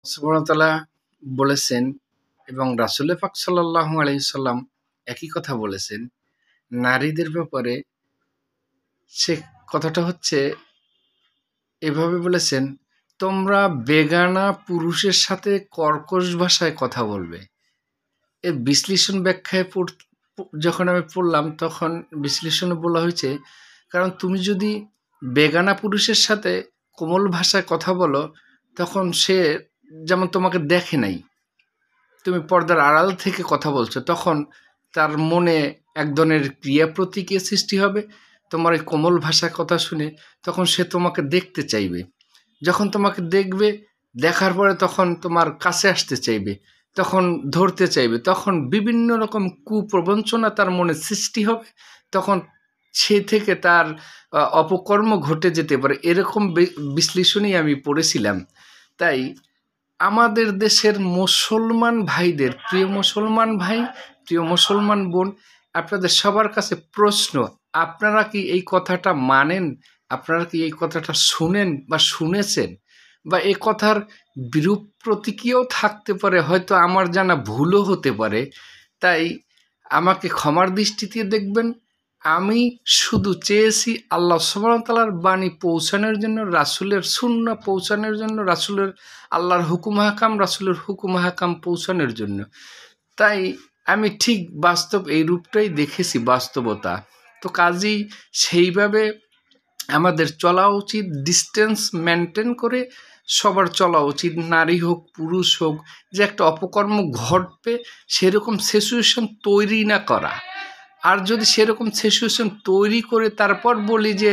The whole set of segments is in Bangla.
সুবহানাহু ওয়া তাআলা বলেছেন এবং রাসূল পাক সাল্লাল্লাহু আলাইহি সাল্লাম একই কথা বলেছেন নারীদের ব্যাপারে। সে কথাটা হচ্ছে এভাবে বলেছেন, তোমরা বেগানা পুরুষের সাথে কর্কশ ভাষায় কথা বলবে। এর বিশ্লেষণ ব্যাখ্যায় যখন আমি পড়লাম তখন বিশ্লেষণে বলা হয়েছে, কারণ তুমি যদি বেগানা পুরুষের সাথে কোমল ভাষায় কথা বলো তখন সে যেমন তোমাকে দেখে নাই, তুমি পর্দার আড়াল থেকে কথা বলছো, তখন তার মনে এক ধরনের ক্রিয়া প্রতিক্রিয়া সৃষ্টি হবে। তোমার এই কোমল ভাষায় কথা শুনে তখন সে তোমাকে দেখতে চাইবে। যখন তোমাকে দেখবে, দেখার পরে তখন তোমার কাছে আসতে চাইবে, তখন ধরতে চাইবে, তখন বিভিন্ন রকম কুপ্রবঞ্চনা তার মনে সৃষ্টি হবে। তখন সে থেকে তার অপকর্ম ঘটে যেতে পারে, এরকম বিশ্লেষণই আমি পড়েছিলাম। তাই আমাদের দেশের মুসলমান ভাইদের, প্রিয় মুসলমান ভাই, প্রিয় মুসলমান বোন, আপনাদের সবার কাছে প্রশ্ন, আপনারা কি এই কথাটা মানেন? আপনারা কি এই কথাটা শুনেন বা শুনেছেন? বা এ কথার বিরূপ প্রতিক্রিয়াও থাকতে পারে, হয়তো আমার জানা ভুলও হতে পারে। তাই আমাকে ক্ষমার দৃষ্টিতে দেখবেন। আমি শুধু চেয়েছি আল্লাহ সুবহানাহু ওয়া তাআলার বাণী পৌঁছানোর জন্য, রাসূলের সুন্নাহ পৌঁছানোর জন্য, রাসূলের আল্লাহর হুকুম হাকাম, রাসূলের হুকুম হাকাম পৌঁছানোর জন্য। তাই আমি ঠিক বাস্তব এই রূপটাই দেখেছি, বাস্তবতা। তো কাজেই সেইভাবে আমাদের চলা উচিত, ডিস্টেন্স মেনটেন করে সবার চলা উচিত, নারী হোক পুরুষ হোক। যে একটা অপকর্ম ঘটবে সেরকম সিচুয়েশন তৈরি না করা। আর যদি সেরকম সিচুয়েশন তৈরি করে তারপর বলি যে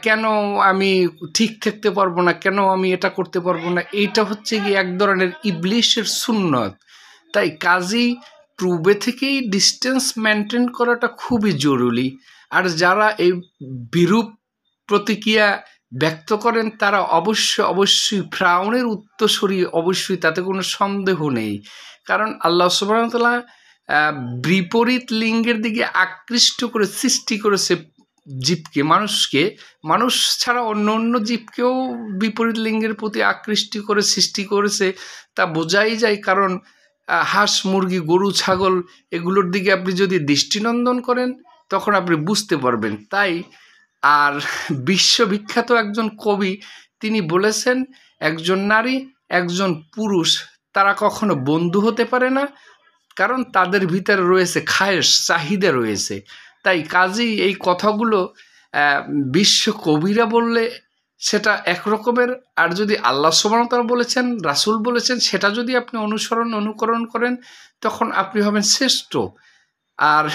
কেন আমি ঠিক থাকতে পারবো না, কেন আমি এটা করতে পারবো না, এইটা হচ্ছে কি এক ধরনের ইবলিশের সুন্নত। তাই কাজেই পূর্বে থেকেই ডিস্টেন্স মেনটেন করাটা খুবই জরুরি। আর যারা এই বিরূপ প্রতিক্রিয়া ব্যক্ত করেন তারা অবশ্যই ফ্রাউনের উত্তরসূরি, অবশ্যই, তাতে কোনো সন্দেহ নেই। কারণ আল্লাহ সুবহানাহু ওয়া তাআলা বিপরীত লিঙ্গের দিকে আকৃষ্ট করে সৃষ্টি করেছে জীবকে, মানুষকে। মানুষ ছাড়া অন্য জীবকেও বিপরীত লিঙ্গের প্রতি আকৃষ্ট করে সৃষ্টি করেছে, তা বোঝাই যায়। কারণ হাঁস, মুরগি, গরু, ছাগল এগুলোর দিকে আপনি যদি দৃষ্টিনন্দন করেন তখন আপনি বুঝতে পারবেন। তাই আর বিশ্ববিখ্যাত একজন কবি, তিনি বলেছেন একজন নারী, একজন পুরুষ তারা কখনো বন্ধু হতে পারে না, কারণ তাদের ভিতরে রয়েছে খায়েশ, চাহিদা রয়েছে। তাই কাজেই এই কথাগুলো বিশ্ব কবিরা বললে সেটা একরকমের, আর যদি আল্লাহ সুবহানাহু ওয়া তাআলা বলেছেন, রাসূল বলেছেন, সেটা যদি আপনি অনুকরণ করেন তখন আপনি হবেন শ্রেষ্ঠ। আর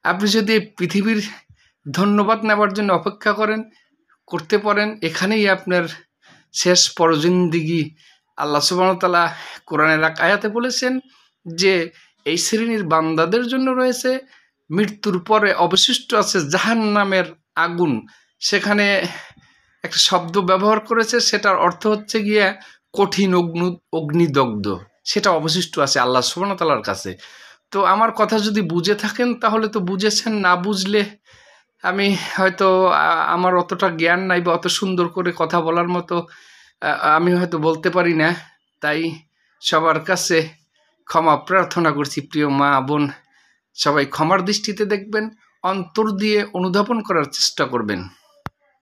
আপনি যদি পৃথিবীর ধন্যবাদ নেওয়ার জন্য অপেক্ষা করতে পারেন, এখানেই আপনার শেষ পরজিন্দিগি। আল্লাহ সুবহানাহু ওয়া তাআলা কোরআনের এক আয়াতে বলেছেন যে এই শ্রেণীর বান্দাদের জন্য রয়েছে মৃত্যুর পরে অবশিষ্ট আছে জাহান্নামের আগুন। সেখানে একটা শব্দ ব্যবহার করেছে, সেটার অর্থ হচ্ছে গিয়ে কঠিন অগ্নিদগ্ধ, সেটা অবশিষ্ট আছে আল্লাহ সুবহানাহু ওয়া তাআলার কাছে। তো আমার কথা যদি বুঝে থাকেন তাহলে তো বুঝেছেন, না বুঝলে আমি হয়তো আমার অতটা জ্ঞান নাই বা অত সুন্দর করে কথা বলার মতো আমি হয়তো বলতে পারি না। তাই সবার কাছে ক্ষমা প্রার্থনা করছি। প্রিয় মা বোন, সবাই ক্ষমার দৃষ্টিতে দেখবেন, অন্তর দিয়ে অনুধাবন করার চেষ্টা করবেন।